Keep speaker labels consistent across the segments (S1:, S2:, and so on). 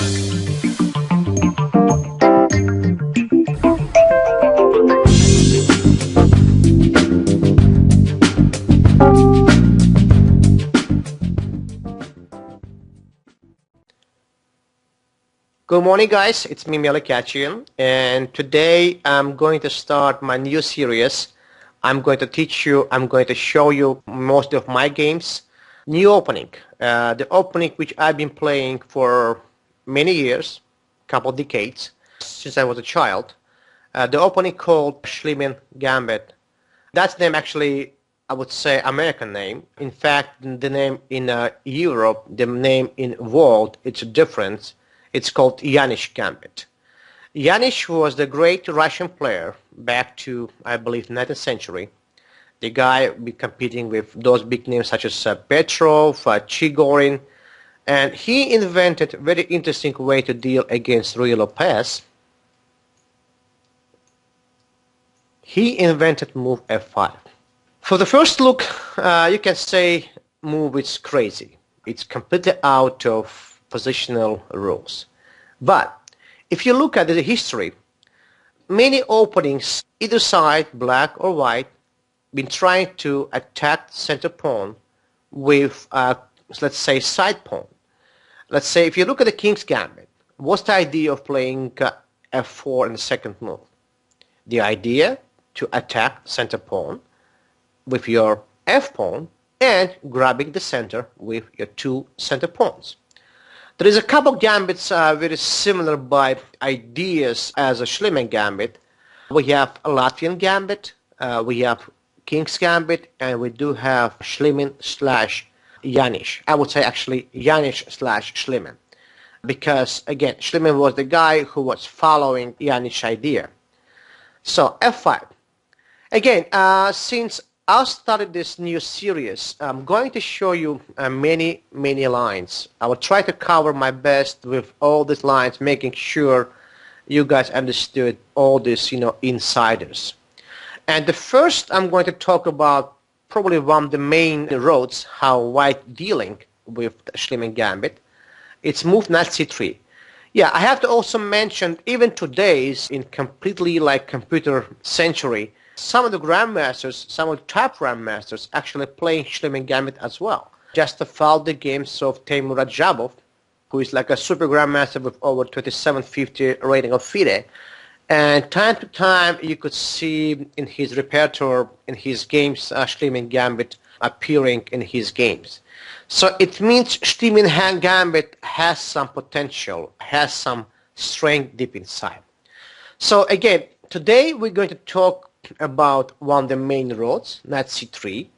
S1: Good morning, guys. It's me, Melikachian, and today I'm going to start my new series. I'm going to show you most of my games. New opening. The opening which I've been playing for many years, couple decades, since I was a child. The opening called Schliemann Gambit. That's the name actually, I would say, American name. In fact, the name in Europe, the name in world, it's different. It's called Yanis Gambit. Yanis was the great Russian player back to, I believe, 19th century. The guy be competing with those big names such as Petrov, Chigorin, and he invented a very interesting way to deal against Ruy Lopez. He invented move F5. For the first look, you can say move is crazy. It's completely out of positional rules. But if you look at the history, many openings, either side, black or white, been trying to attack center pawn with, let's say, side pawn. Let's say if you look at the King's Gambit, what's the idea of playing F4 in the second move? The idea to attack center pawn with your F pawn and grabbing the center with your two center pawns. There is a couple of gambits very similar by ideas as a Schliemann Gambit. We have a Latvian Gambit, we have King's Gambit, and we do have Schliemann slash Yanis. I would say actually Yanis slash Schliemann. Because again, Schliemann was the guy who was following Yanis' idea. So F5. Again, since I started this new series, I'm going to show you many lines. I will try to cover my best with all these lines, making sure you guys understood all these, insiders. And the first I'm going to talk about probably one of the main roads how white dealing with Schliemann Gambit. It's move knight c3. Yeah, I have to also mention even today's in completely like computer century, some of the grandmasters, some of the top grandmasters actually playing Schliemann Gambit as well. Just to follow the games of Timur Rajabov, who is like a super grandmaster with over 2750 rating of FIDE. And time to time you could see in his repertoire, in his games, Schliemann Gambit appearing in his games. So it means Schliemann Gambit has some potential, has some strength deep inside. So again, today we're going to talk about one of the main roads, knight c3.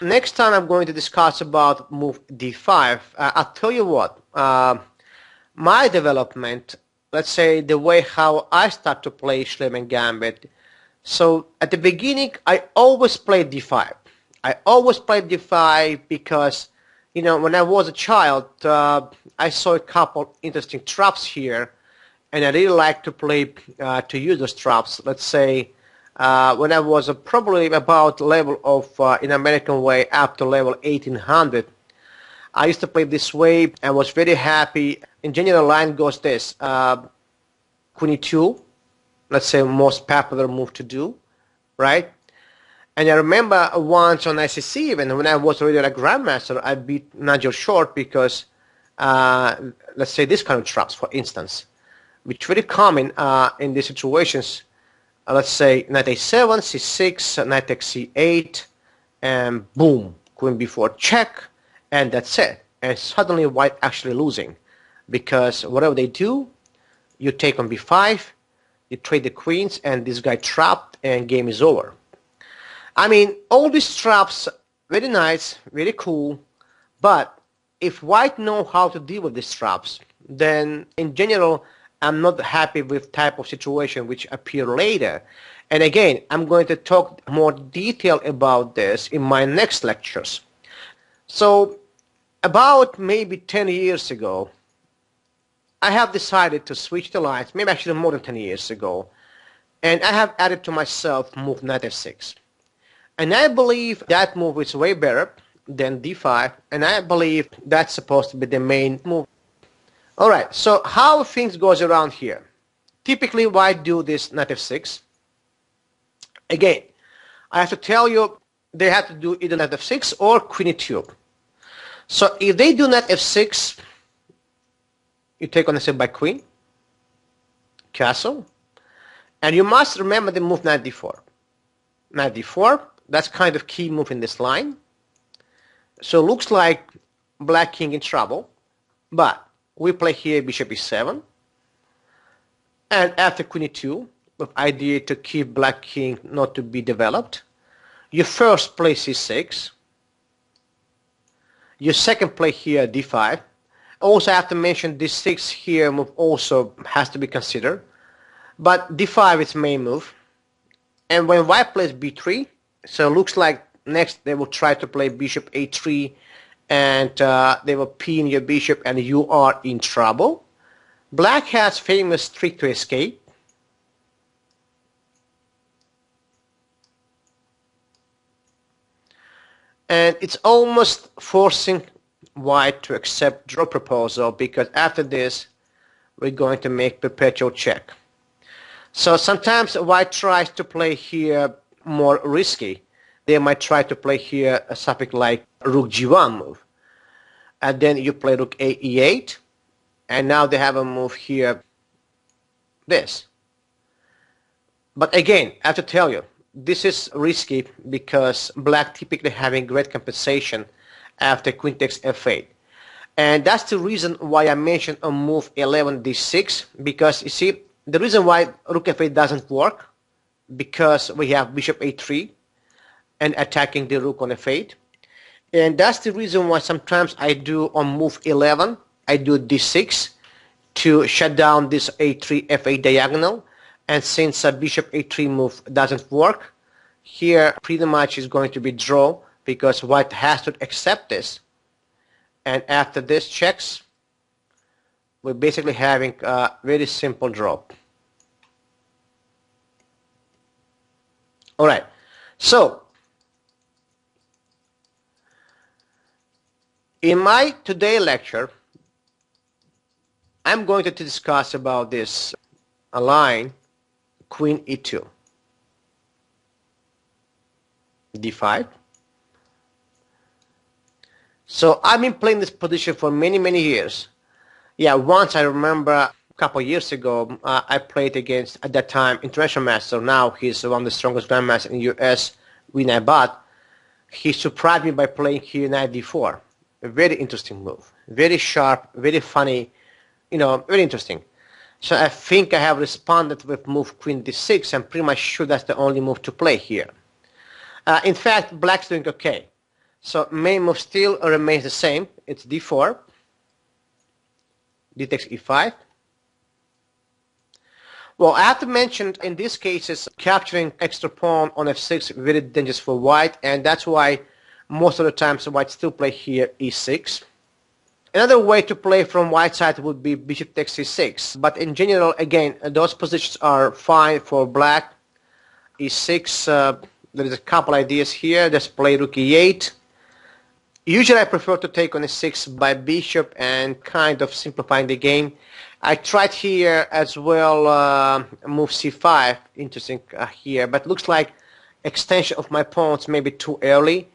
S1: Next time I'm going to discuss about move d5. I'll tell you what, my development, let's say the way how I start to play Schliemann Gambit. So at the beginning, I always played d5. I always played d5 because, when I was a child, I saw a couple interesting traps here. And I really like to play, to use those traps. Let's say when I was probably about level of, in American way, up to level 1800, I used to play this way and was very happy. In general, line goes this, Queen e2, let's say most popular move to do, right? And I remember once on ICC even, when I was already a grandmaster, I beat Nigel Short because, let's say this kind of traps, for instance, which is very common in these situations. Let's say knight a7, c6, knight takes c8, and boom, queen b4 check, and that's it. And suddenly white actually losing, because whatever they do, you take on b5, you trade the queens, and this guy trapped, and game is over. I mean, all these traps, very nice, very cool, but if white know how to deal with these traps, then in general, I'm not happy with type of situation which appear later. And again, I'm going to talk more detail about this in my next lectures. So about maybe 10 years ago, I have decided to switch the lines, maybe actually more than 10 years ago, and I have added to myself move knight f6. And I believe that move is way better then d5, and I believe that's supposed to be the main move. Alright, so how things goes around here? Typically, white do this knight f6. Again, I have to tell you, they have to do either knight f6 or queen e2. So if they do knight f6, you take on the step by queen, castle, and you must remember the move knight d4. Knight d4, that's kind of key move in this line. So it looks like black king in trouble, but we play here bishop e7, and after queen e2, with idea to keep black king not to be developed, you first play c6, your second play here d5. Also I have to mention d6 here move also has to be considered, but d5 is main move, and when white plays b3, so it looks like next they will try to play bishop a3, and they will pin your bishop and you are in trouble. Black has famous trick to escape. And it's almost forcing white to accept draw proposal, because after this we're going to make perpetual check. So sometimes white tries to play here more risky. They might try to play here something like rook g1 move, and then you play rook a e8, and now they have a move here, this. But again, I have to tell you, this is risky because black typically having great compensation after queen takes f8. And that's the reason why I mentioned a move 11 d6, because you see, the reason why rook f8 doesn't work, because we have bishop a3 and attacking the rook on f8. And that's the reason why sometimes I do on move 11, I do d6 to shut down this a3 f8 diagonal. And since a bishop a3 move doesn't work, here pretty much is going to be draw, because white has to accept this. And after this checks, we're basically having a very simple draw. Alright, so in my today lecture, I'm going to discuss about this line queen e2, d5. So I've been playing this position for many years. Yeah, once I remember a couple years ago, I played against, at that time, international master. Now he's one of the strongest grandmasters in the US, Vinay Bhatt. He surprised me by playing here knight d4. A very interesting move, very sharp, very funny, very interesting. So I think I have responded with move queen d6. I'm pretty much sure that's the only move to play here. In fact, black's doing okay. So main move still remains the same. It's d4, d takes e5. Well, I have to mention in these cases, capturing extra pawn on f6 very dangerous for white, and that's why most of the times white still play here e6. Another way to play from white side would be bishop takes c6, but in general, again, those positions are fine for black. e6, there is a couple ideas here. Let's play rook e8. Usually I prefer to take on e6 by bishop and kind of simplifying the game. I tried here as well move c5, interesting here, but looks like extension of my pawns may be too early.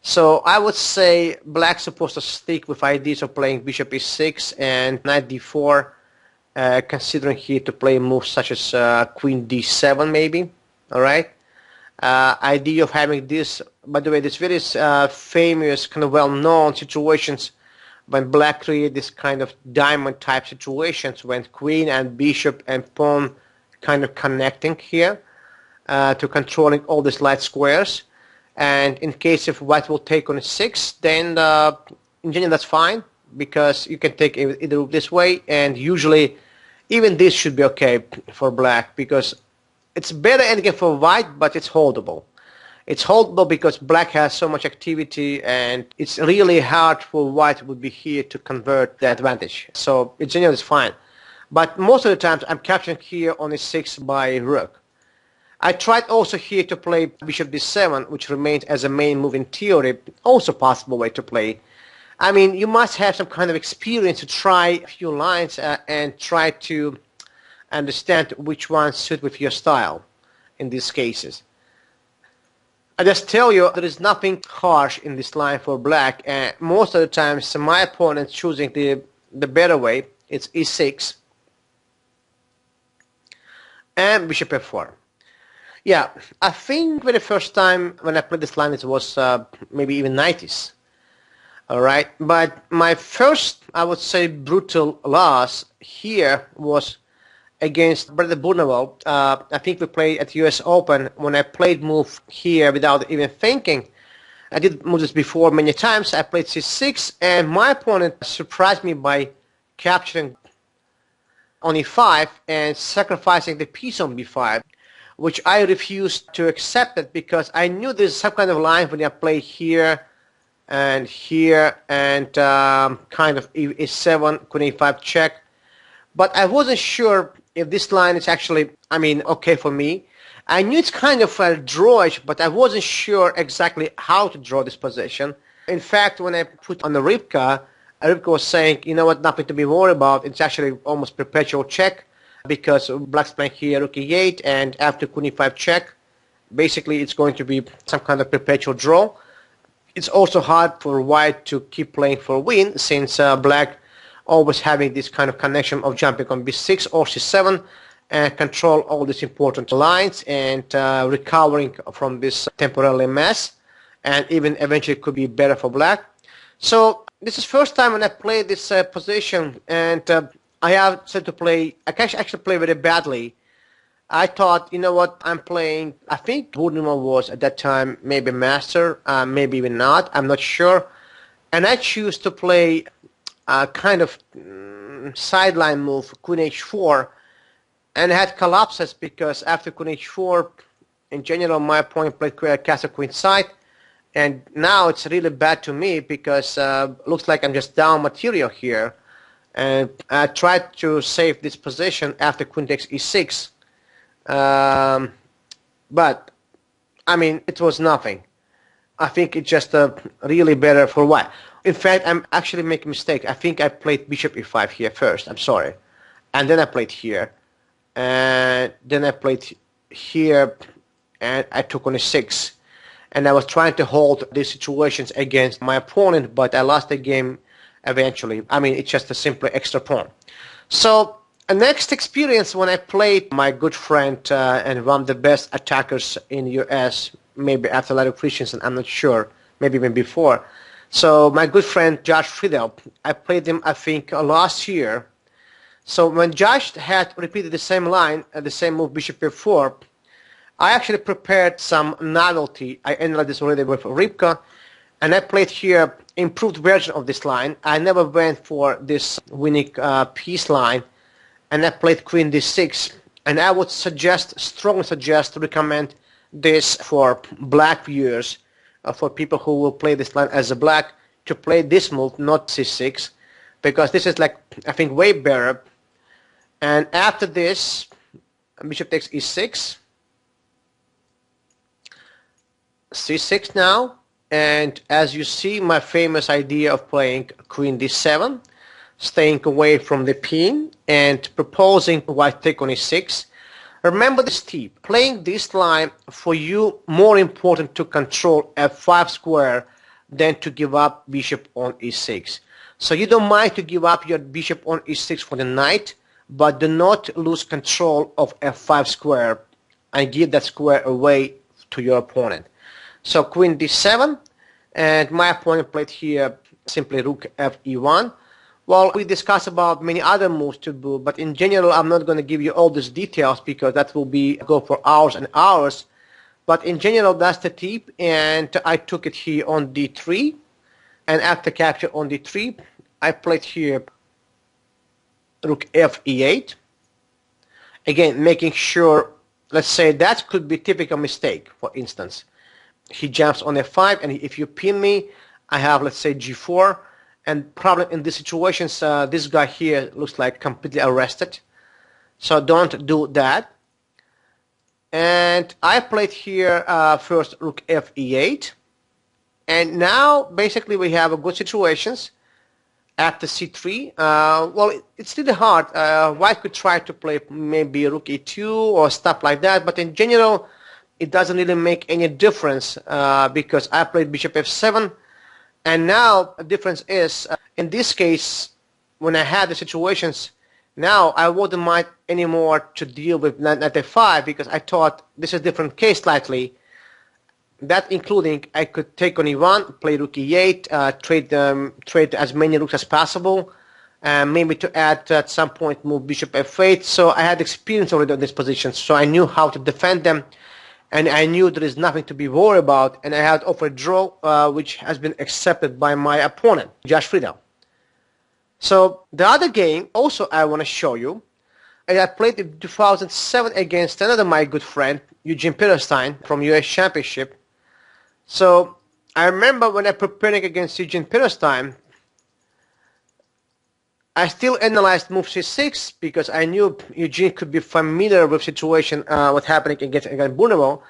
S1: So I would say black's supposed to stick with ideas of playing bishop e6 and knight d4, considering here to play moves such as queen d7 maybe. Alright. Idea of having this, by the way, this very famous, kind of well-known situations when black create this kind of diamond type situations when queen and bishop and pawn kind of connecting here to controlling all these light squares. And in case if white will take on e6, then in general that's fine, because you can take either this way, and usually even this should be okay for black, because it's better endgame for white, but it's holdable. It's holdable because black has so much activity, and it's really hard for white would be here to convert the advantage. So in general it's fine. But most of the times I'm capturing here on e6 by rook. I tried also here to play bishop d7, which remains as a main move in theory, also possible way to play. I mean, you must have some kind of experience to try a few lines and try to understand which ones suit with your style in these cases. I just tell you, there is nothing harsh in this line for black, and most of the times my opponent choosing the better way. It's e6 and bishop f4. Yeah, I think for the first time when I played this line it was maybe even 90s. Alright, but my first, I would say, brutal loss here was against Brother Burnewell. I think we played at US Open when I played move here without even thinking. I did move this before many times. I played c6 and my opponent surprised me by capturing on e5 and sacrificing the piece on b5, which I refused to accept it because I knew there's some kind of line when I play here and kind of e7, queen e5 check. But I wasn't sure if this line is actually, I mean, okay for me. I knew it's kind of a drawish, but I wasn't sure exactly how to draw this position. In fact, when I put on the Rivka was saying, you know what, nothing to be worried about. It's actually almost perpetual check because black's playing here rook e8 and after queen e5 check, basically it's going to be some kind of perpetual draw. It's also hard for white to keep playing for a win since black always having this kind of connection of jumping on b6 or c7 and control all these important lines and recovering from this temporarily mess, and even eventually could be better for black. So this is first time when I played this position, and I have said to play, I can actually play very badly. I thought, you know what, I'm playing, I think Burnewell was at that time maybe master, maybe even not, I'm not sure. And I choose to play a kind of sideline move, queen h4, and I had collapses because after queen h4, in general, my opponent played castle queen side, and now it's really bad to me because looks like I'm just down material here. And I tried to save this position after queen takes e6. But I mean, it was nothing. I think it's just really better for white. In fact, I'm actually making a mistake. I think I played bishop e5 here first. I'm sorry. And then I played here. And then I played here. And I took on e6. And I was trying to hold these situations against my opponent, but I lost the game eventually. I mean, it's just a simple extra pawn. So a next experience when I played my good friend and one of the best attackers in the US, maybe after Larry Christensen, I'm not sure, maybe even before. So my good friend Josh Friedel, I played him I think last year. So when Josh had repeated the same line, the same move bishop f4, I actually prepared some novelty. I ended this already with Rivka, and I played here improved version of this line. I never went for this winning piece line, and I played queen d6. And I would suggest, strongly suggest, recommend this for black viewers, for people who will play this line as a black, to play this move, not c6, because this is like, I think, way better. And after this, bishop takes e6, c6 now, and as you see, my famous idea of playing queen d7, staying away from the pin and proposing white take on e6. Remember this tip, playing this line for you more important to control f5 square than to give up bishop on e6. So you don't mind to give up your bishop on e6 for the knight, but do not lose control of f5 square and give that square away to your opponent. So queen d7, and my opponent played here simply rook f e1. Well, we discussed about many other moves to do, but in general, I'm not going to give you all these details because that will go for hours and hours. But in general, that's the tip, and I took it here on d3, and after capture on d3, I played here rook f e8. Again, making sure, let's say that could be typical mistake, for instance. He jumps on f5, and if you pin me, I have, let's say, g4. And problem in these situations, this guy here looks like completely arrested. So don't do that. And I played here first rook f e8. And now basically we have a good situations after c3. Well, it's really hard. White could try to play maybe rook e2 or stuff like that, but in general it doesn't really make any difference because I played bishop f7. And now the difference is, in this case, when I had the situations, now I wouldn't mind anymore to deal with knight f5 because I thought this is a different case slightly. That including I could take on e1, play rook e8, trade as many rooks as possible, and maybe to add at some point move bishop f8. So I had experience already on this position, so I knew how to defend them, and I knew there is nothing to be worried about, and I had offered draw, which has been accepted by my opponent, Josh Friedel. So the other game also I want to show you. I played in 2007 against another my good friend, Eugene Peterstein from US Championship. So I remember when I preparing against Eugene Peterstein, I still analyzed move c6 because I knew Eugene could be familiar with situation what's happening against Bruneval.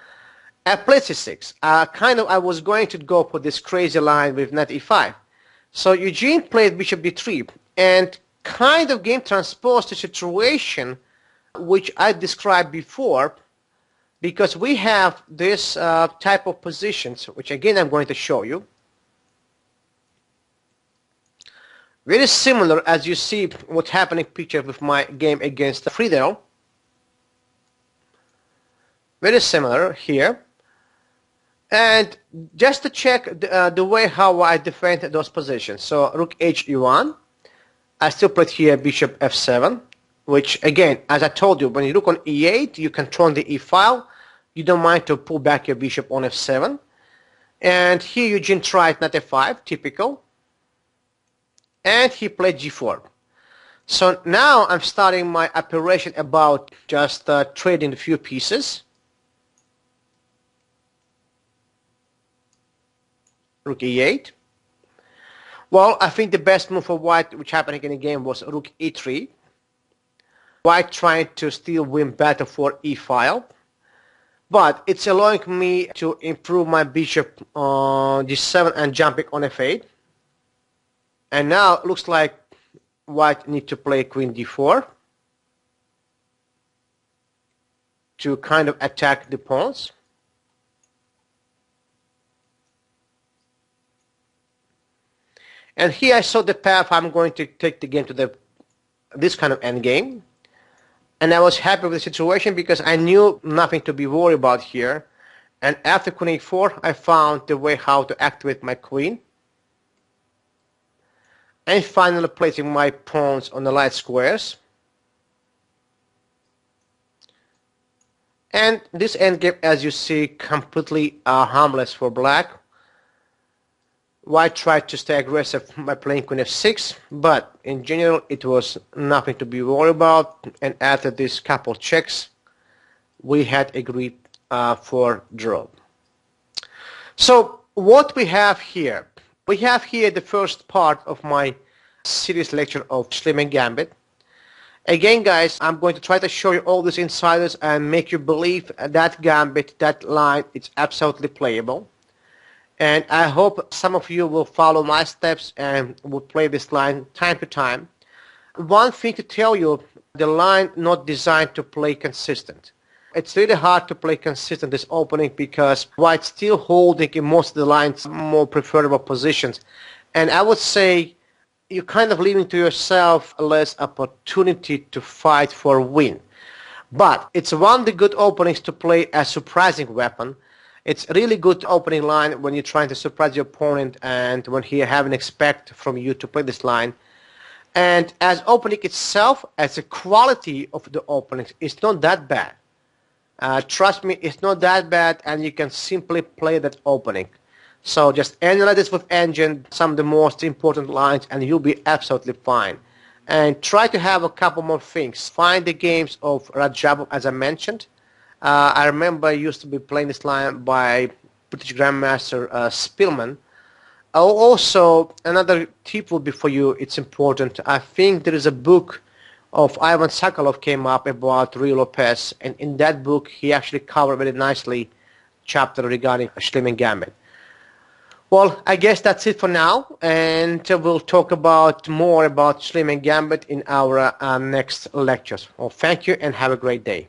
S1: I played c6. I was going to go for this crazy line with knight e5. So Eugene played bishop d3 and kind of game transposed the situation which I described before, because we have this type of positions, which again I'm going to show you. Very similar as you see what's happening picture with my game against Friedel. Very similar here. And just to check the way how I defend those positions. So rook h e1. I still played here bishop f7, which again, as I told you, when you look on e8, you control the e file. You don't mind to pull back your bishop on f7. And here Eugene tried knight f5, typical. And he played g4. So now I'm starting my operation about just trading a few pieces. Rook e8. Well, I think the best move for white which happened in the game was rook e3. White trying to still win battle for e file. But it's allowing me to improve my bishop on g7 and jumping on f8. And now it looks like white need to play queen d4 to kind of attack the pawns. And here I saw the path I'm going to take the game to this kind of endgame. And I was happy with the situation because I knew nothing to be worried about here. And after queen e4, I found the way how to activate my queen. And finally placing my pawns on the light squares. And this endgame, as you see, completely harmless for black. White tried to stay aggressive by playing queen f6, but in general it was nothing to be worried about, and after this couple checks we had agreed for draw. So what we have here? We have here the first part of my series lecture of Schliemann Gambit. Again guys, I'm going to try to show you all these insiders and make you believe that Gambit, that line, it's absolutely playable. And I hope some of you will follow my steps and will play this line time to time. One thing to tell you, the line not designed to play consistent. It's really hard to play consistent this opening because white's still holding in most of the lines more preferable positions. And I would say you're kind of leaving to yourself less opportunity to fight for a win. But it's one of the good openings to play a surprising weapon. It's a really good opening line when you're trying to surprise your opponent and when he haven't expect from you to play this line. And as opening itself, as a quality of the openings, it's not that bad. Trust me, it's not that bad, and you can simply play that opening. So just analyze this with engine, some of the most important lines, and you'll be absolutely fine. And try to have a couple more things. Find the games of Rajabov, as I mentioned. I remember I used to be playing this line by British Grandmaster Schliemann. Also, another tip will be for you, it's important. I think there is a book of Ivan Sokolov came up about Ruy Lopez, and in that book he actually covered very nicely chapter regarding Schliemann Gambit. Well, I guess that's it for now, and we'll talk about more about Schliemann Gambit in our next lectures. Well, thank you and have a great day.